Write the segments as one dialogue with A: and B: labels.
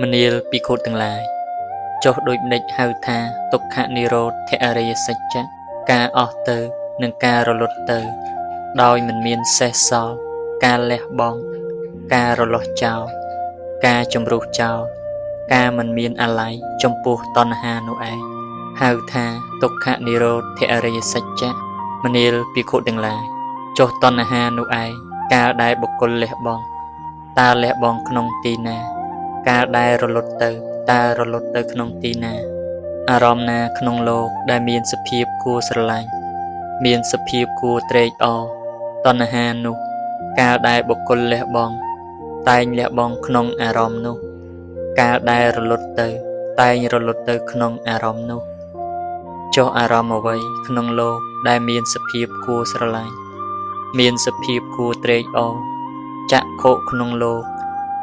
A: មនាលភិក្ខុទាំងឡាយចុះដូចនិចហៅថាទុក្ខនិរោធអរិយសច្ចៈការអស់ទៅនិងការរលត់ទៅដោយមិនមានសេសសល់ការលះបង់ការរលាស់ចោលការជំរុះចោលការមិនមានអាល័យចំពោះតណ្ហានោះឯងហៅថាទុក្ខនិរោធអរិយសច្ចៈមនាលភិក្ខុទាំងឡាយចុះតណ្ហានោះឯងកាលដែលបុគ្គលលះបង់តើលះបង់ក្នុងទីណាកាលដែលរលត់ទៅតើរលត់ទៅក្នុងទីណាអារម្មណ៍ណាក្នុងលោកដែលមានសភាពគួរស្រឡាញ់មានសភាពគួរត្រេកអរតណ្ហានោះកាលដែលបុគ្គលលះបង់តែងលះបង់ក្នុងអារម្មណ៍នោះកាលដែលរលត់ទៅតែងរលត់ទៅក្នុងអារម្មណ៍នោះចុះអារម្មណ៍អ្វីក្នុងលោកដែលមានសភាពគួរស្រឡាញ់មានសភាពគួរត្រេកអរចក្ខុក្នុងលោក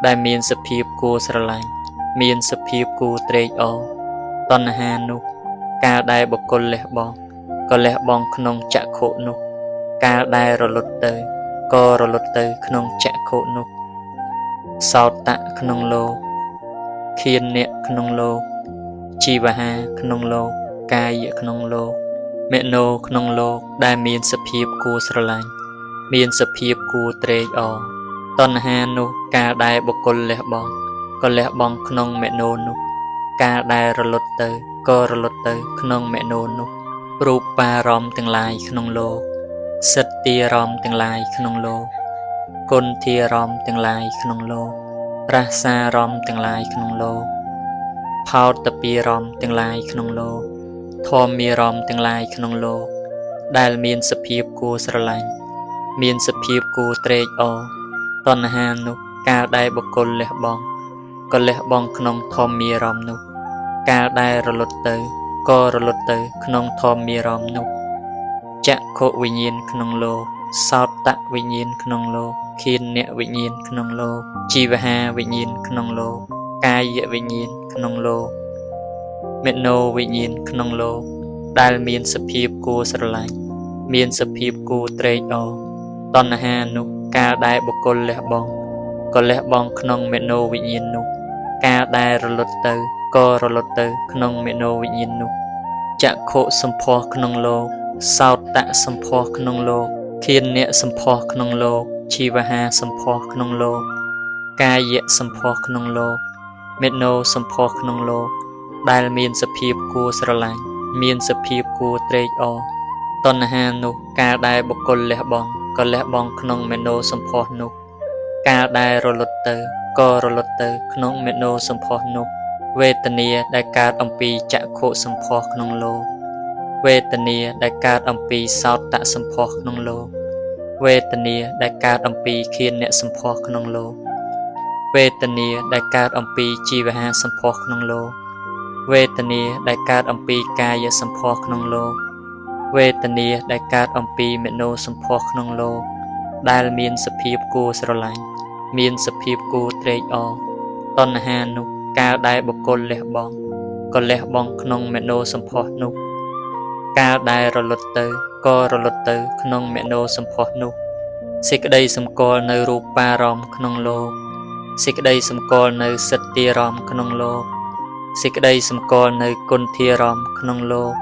A: ដែលមានសភាពគួរស្រឡាញ់មានសភាពគួរត្រេកអរតណ្ហានោះកាលដែលបុគ្គលលះបង់ក៏លះបង់ក្នុងចក្ខុនោះកាលដែលរលត់ទៅក៏រលត់ទៅក្នុងចក្ខុនោះសោតៈក្នុងលោកឃានៈក្នុងលោកជីវហាក្នុងលោកកាយៈក្នុងលោកមេណោក្នុងលោកដែលមានសភាពគួរស្រឡាញ់មានសភាពគួរត្រេកអរតណ្ហានោះកាលដែលបុគ្គលលះបង់ក៏លះបង់ក្នុងមេណោនោះកាលដែលរលត់ទៅក៏រលត់ទៅក្នុងមេណោនោះរូបារម្មណ៍ទាំងឡាយក្នុងលោកសត្យារម្មណ៍ទាំងឡាយក្នុងលោកគុណធារម្មណ៍ទាំងឡាយក្នុងលោករសារម្មណ៍ទាំងឡាយក្នុងលោកផោតពារម្មណ៍ទាំងឡាយក្នុងលោកធម្មារម្មណ៍ទាំងឡាយក្នុងលោកដែលមានសភាពគួរស្រឡាញ់មានសភាពគួរត្រេកអរតណ្ហានោះកាលដែលបុគ្គលលះបង់ក៏លះបង់ក្នុងធម្មារម្មណ៍នោះកាលដែលរលត់ទៅក៏រលត់ទៅក្នុងធម្មារម្មណ៍នោះចក្ខុវិញ្ញាណក្នុងលោកសោតៈវិញ្ញាណក្នុងលោកឃានៈវិញ្ញាណក្នុងលោកជីវហាវិញ្ញាណក្នុងលោកកាយវិញ្ញាណក្នុងលោកមេណោវិញ្ញាណក្នុងលោកដែលមានសភាពគួរស្រឡាញ់មានសភាពគួរត្រេកអរតណ្ហានោះកាលដែលបុគ្គលលះបង់ក៏លះបង់ក្នុងមេណោវិញ្ញាណនោះកាលដែលរលត់ទៅក៏រលត់ទៅក្នុងមេណោវិញ្ញាណនោះចក្ខុសម្ផស្សក្នុងលោកសោតៈសម្ផស្សក្នុងលោកឃានៈសម្ផស្សក្នុងលោកជីវហាសម្ផស្សក្នុងលោកកាយៈសម្ផស្សក្នុងលោកមេណោសម្ផស្សក្នុងលោកដែលមានសភាពគួរស្រឡាញ់មានសភាពគួរត្រេកអរតណ្ហានោះកាលដែលបុគ្គលលះបង់ក៏លះបង់ក្នុងមេណោសម្ផស្សនោះកាលដែលរលត់ទៅក៏រលត់ទៅក្នុងមេណោសម្ផស្សនោះវេទនាដែលកើតអំពីចក្ខុសម្ផស្សក្នុងលោកវេទនាដែលកើតអំពីសោតៈសម្ផស្សក្នុងលោកវេទនាដែលកើតអំពីឃានៈសម្ផស្សក្នុងលោកវេទនាដែលកើតអំពីជីវហាសម្ផស្សក្នុងលោកវេទនាដែលកើតអំពីកាយសម្ផស្សក្នុងលោកវេទនាដែលកើតអំពីមេណោសម្ផស្សក្នុងលោកដែលមានសភាពគួរស្រឡាញ់មានសភាពគួរត្រេកអរតណ្ហានោះកាលដែលបុគ្គលលះបង់ក៏លះបង់ក្នុងមេណោសម្ផស្សនោះកាលដែលរលត់ទៅក៏រលត់ទៅក្នុងមេណោសម្ផស្សនោះសេចក្តីសម្គាល់នៅរូបារម្មណ៍ក្នុងលោកសេចក្តីសម្គាល់នៅសត្យារម្មណ៍ក្នុងលោកសេចក្តីសម្គាល់នៅគុណធារម្មណ៍ក្នុងលោក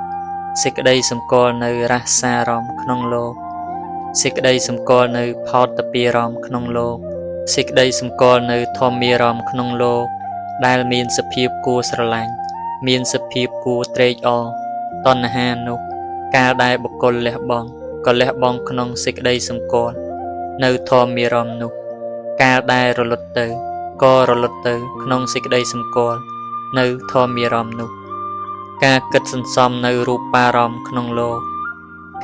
A: សេចក្តីសម្គាល់នៅរសារម្មណ៍ក្នុងលោកសេចក្តីសម្គាល់នៅផោតពារម្មណ៍ក្នុងលោកសេចក្តីសម្គាល់នៅធម្មារម្មណ៍ក្នុងលោកដែលមានសភាពគួរស្រឡាញ់មានសភាពគួរត្រេកអរតណ្ហានោះកាលដែលបុគ្គលលះបង់ក៏លះបង់ក្នុងសេចក្តីសម្គាល់នៅធម្មារម្មណ៍នោះកាលដែលរលត់ទៅក៏រលត់ទៅក្នុងសេចក្តីសម្គាល់នៅធម្មារម្មណ៍នោះការគិតសន្សំនៅរូបារម្មណ៍ក្នុងលោក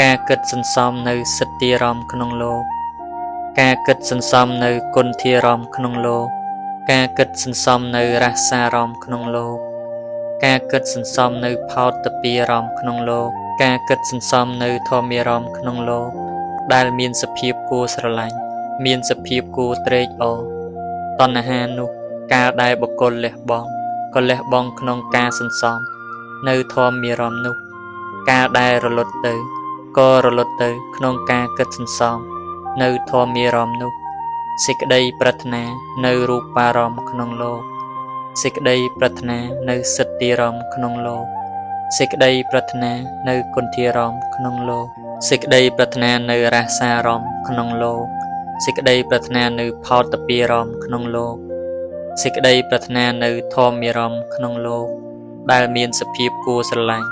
A: ការគិតសន្សំនៅសត្យារម្មណ៍ក្នុងលោកការគិតសន្សំនៅគុណធារម្មណ៍ក្នុងលោកការគិតសន្សំនៅរសារម្មណ៍ក្នុងលោកការគិតសន្សំនៅផោតពារម្មណ៍ក្នុងលោកការគិតសន្សំនៅធម្មារម្មណ៍ក្នុងលោកដែលមានសភាពគួរស្រឡាញ់មានសភាពគួរត្រេកអរតណ្ហានោះកាលដែលបុគ្គលលះបង់ក៏លះបង់ក្នុងការសន្សំនៅធម្មារម្មណ៍នោះកាលដែលរលត់ទៅក៏រលត់ទៅក្នុងការគិតសន្សំនៅធម្មារម្មណ៍នោះសេចក្តីប្រាថ្នានៅរូបារម្មណ៍ក្នុងលោក សេចក្តីប្រាថ្នានៅសិទ្ធិអារម្មណ៍ក្នុងលោកសេចក្តីប្រាថ្នានៅគុណធាអារម្មណ៍ក្នុងលោកសេចក្តីប្រាថ្នានៅរសាអារម្មណ៍ក្នុងលោកសេចក្តីប្រាថ្នានៅផោតពាអារម្មណ៍ក្នុងលោកសេចក្តីប្រាថ្នានៅធម្មអារម្មណ៍ក្នុងលោកដែលមានសភាពគួរស្រឡាញ់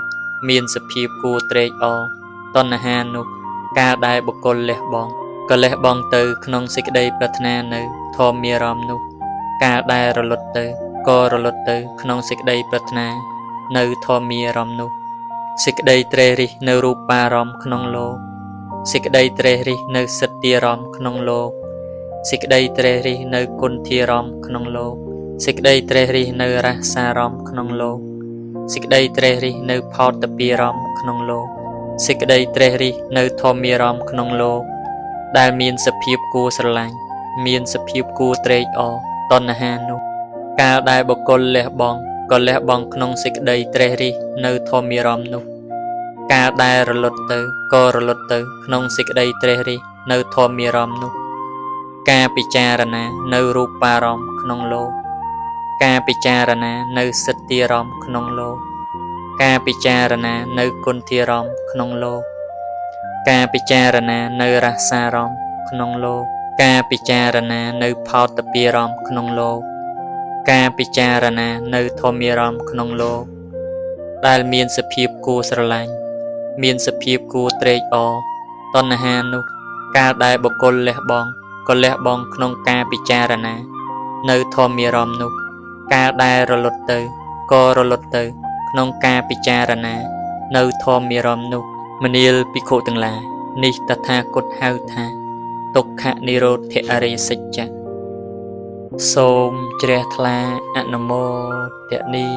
A: មានសភាពគួរត្រេកអរតណ្ហានោះការដែលបុគ្គលលះបង់ក៏លះបង់ទៅក្នុងសេចក្តីប្រាថ្នានៅធម្មអារម្មណ៍នោះការដែលរលត់ទៅក៏រលត់ទៅក្នុងសេចក្តីប្រាថ្នានៅធម្មអារម្មណ៍នោះសេចក្តីត្រេះរិះនៅរូបារម្មណ៍ក្នុងលោកសេចក្តីត្រេះរិះនៅសិទ្ធិអារម្មណ៍ក្នុងលោកសេចក្តីត្រេះរិះនៅគុណធាអារម្មណ៍ក្នុងលោកសេចក្តីត្រេះរិះនៅរសាអារម្មណ៍ក្នុងលោកសេចក្តីត្រេះរិះនៅផោតពាអារម្មណ៍ក្នុងលោកសេចក្តីត្រេះរិះនៅធម្មអារម្មណ៍ក្នុងលោកដែលមានសភាពគួរស្រឡាញ់មានសភាពគួរត្រេកអរតណ្ហានោះកាលដែលបុគ្គលលះបង់ក៏លះបង់ក្នុងសេចក្តីត្រេះរិះនៅធម្មអារម្មណ៍នោះកាលដែលរលត់ទៅក៏រលត់ទៅក្នុងសេចក្តីត្រេះរិះនៅធម្មអារម្មណ៍នោះការពិចារណានៅរូបារម្មណ៍ក្នុងលោកការពិចារណានៅសិទ្ធិអារម្មណ៍ក្នុងលោកការពិចារណានៅគុណធាអារម្មណ៍ក្នុងលោកការពិចារណានៅរសាអារម្មណ៍ក្នុងលោកការពិចារណានៅផោតពាអារម្មណ៍ក្នុងលោកការពិចារណានៅធម្មអារម្មណ៍ក្នុងលោកដែលមានសភាពគួរស្រឡាញ់មានសភាពគួរត្រេកអរតណ្ហានោះកាលដែលបុគ្គលលះបង់ក៏លះបង់ក្នុងការពិចារណានៅធម្មអារម្មណ៍នោះកាលដែលរលត់ទៅក៏រលត់ទៅក្នុងការពិចារណានៅធម្មអារម្មណ៍នោះមនាលភិក្ខុទាំងឡាយនេះតថាគតហៅថាទុក្ខនិរោធអរិយសច្ចៈសូមជ្រះថ្លាអនុមោទនា